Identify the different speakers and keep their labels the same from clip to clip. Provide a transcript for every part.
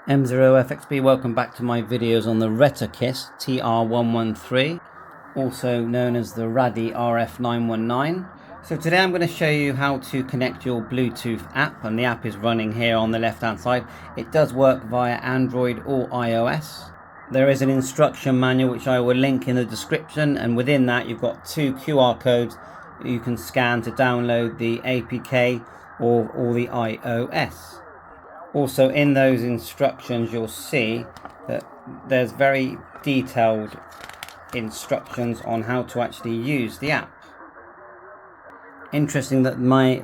Speaker 1: M0FXB, welcome back to my videos on the Retekess TR113, also known as the Raddy RF919. So today I'm going to show you how to connect your Bluetooth app, and the app is running here on the left hand side. It does work via Android or iOS. There is an instruction manual which I will link in the description, and within that you've got two QR codes you can scan to download the APK or the iOS. Also, in those instructions you'll see that there's very detailed instructions on how to actually use the app. Interesting that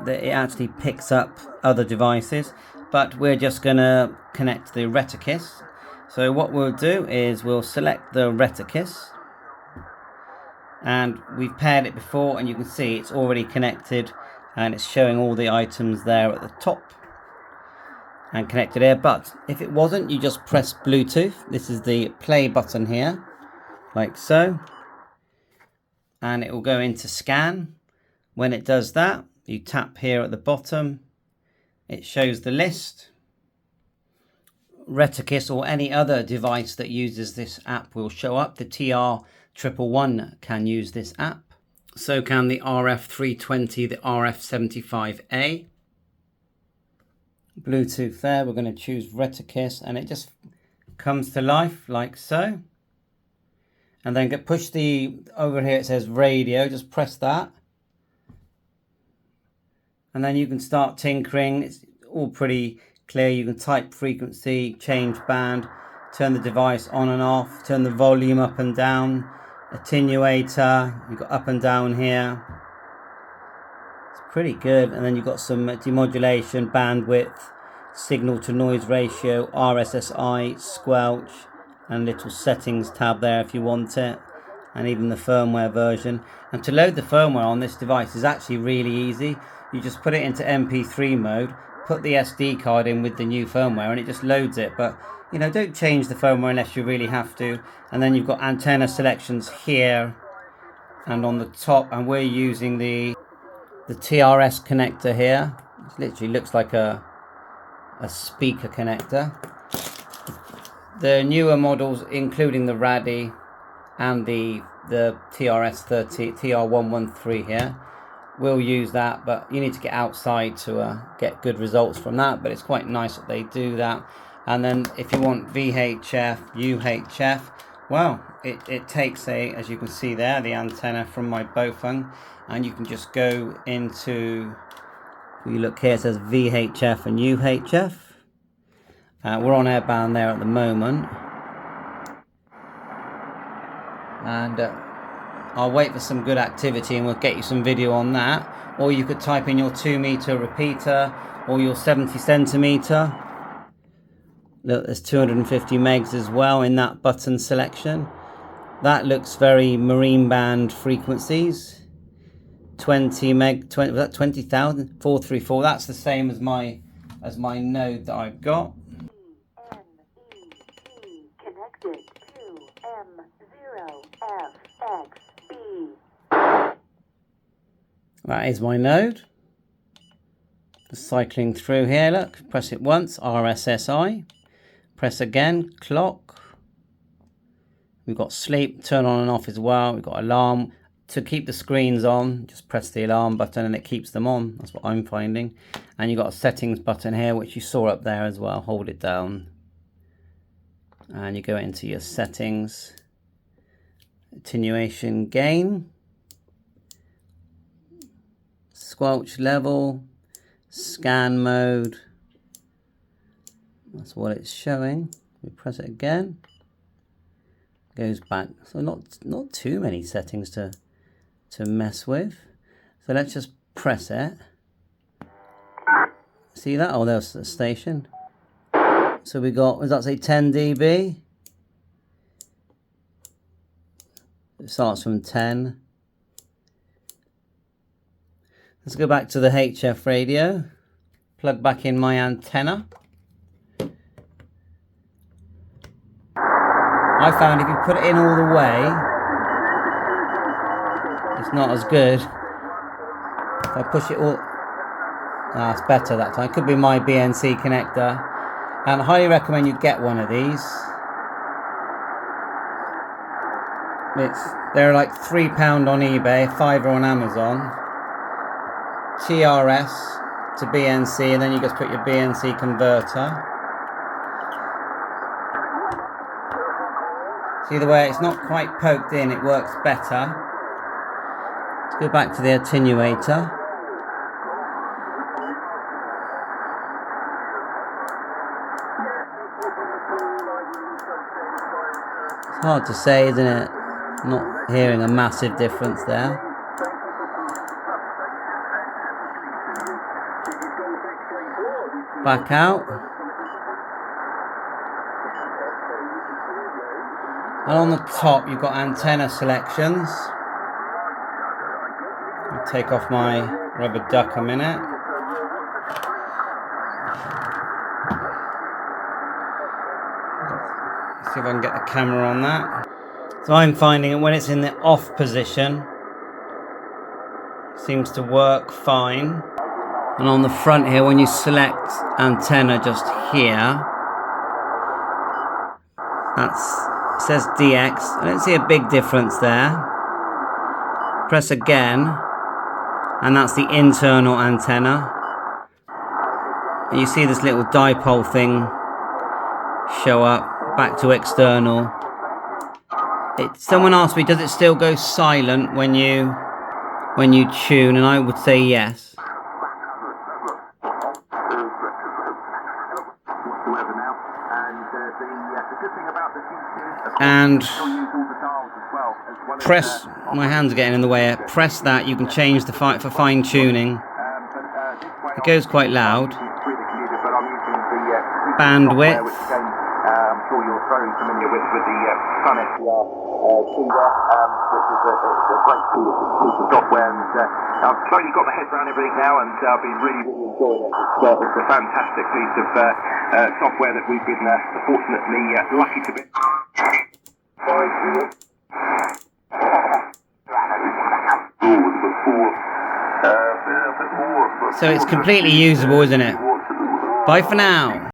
Speaker 1: it actually picks up other devices, but we're just going to connect the Retekess. So what we'll do is we'll select the Retekess, and we've paired it before, and you can see it's already connected and it's showing all the items there at the top and connected here. But if it wasn't, you just press Bluetooth. This is the play button here, like so, and it will go into scan. When it does that, you tap here at the bottom, it shows the list. Retekess or any other device that uses this app will show up. The TR111 can use this app, so can the RF320, the RF75A. Bluetooth there, we're going to choose Retekess, and it just comes to life like so. And then push over here, it says radio, just press that, and then you can start tinkering. It's all pretty clear. You can type frequency, change band, turn the device on and off, turn the volume up and down, attenuator, you've got up and down here. Pretty good. And then you've got some demodulation, bandwidth, signal to noise ratio, RSSI, squelch, and little settings tab there if you want it, and even the firmware version. And to load the firmware on this device is actually really easy. You just put it into MP3 mode, put the SD card in with the new firmware, and it just loads it. But you know, don't change the firmware unless you really have to. And then you've got antenna selections here and on the top, and we're using the TRS connector here. It literally looks like a speaker connector. The newer models, including the Raddy and the TR113 here, will use that, but you need to get outside to get good results from that. But it's quite nice that they do that. And then if you want VHF, UHF, well, it takes as you can see there, the antenna from my Bofeng, and you can just go into, if you look here, it says VHF and UHF. We're on airband there at the moment, and I'll wait for some good activity and we'll get you some video on that. Or you could type in your 2-meter repeater or your 70 centimeter. Look, there's 250 megs as well in that button selection. That looks very marine band frequencies. 20 meg, was that 20,000? 434. That's the same as my node that I've got.
Speaker 2: Connected to M0FXB.
Speaker 1: That is my node. Just cycling through here. Look, press it once, RSSI. Press again, clock. We've got sleep, turn on and off as well. We've got alarm. To keep the screens on, just press the alarm button and it keeps them on. That's what I'm finding. And you've got a settings button here, which you saw up there as well. Hold it down and you go into your settings, attenuation, gain, squelch level, scan mode. That's what it's showing. We press it again, goes back. So not too many settings to mess with. So let's just press it. See that? Oh, there's the station. So we got, does that say 10 dB? It starts from 10. Let's go back to the HF radio. Plug back in my antenna. I found if you put it in all the way, it's not as good. If I push it all, it's better that time. Could be my BNC connector. And I highly recommend you get one of these. They're like £3 on eBay, £5 on Amazon. TRS to BNC, and then you just put your BNC converter. See the way it's not quite poked in, it works better. Let's go back to the attenuator. It's hard to say, isn't it? Not hearing a massive difference there. Back out. And on the top you've got antenna selections. I'll take off my rubber duck a minute. See if I can get the camera on that. So I'm finding it when it's in the off position, seems to work fine. And on the front here, when you select antenna just here, it says DX. I don't see a big difference there. Press again, and that's the internal antenna. And you see this little dipole thing show up. Back to external. Someone asked me, does it still go silent when you tune? And I would say yes. And press, my hands are getting in the way. Press that, you can change the for fine tuning. It goes quite loud. Bandwidth.
Speaker 3: I'm sure you're very familiar with the Sun SDR tuner, which is a great piece of software, and I've slowly got my head around everything now, and I've been really enjoying it. It's a fantastic piece of software that we've been fortunately lucky to be.
Speaker 1: So it's completely usable, isn't it? Bye for now.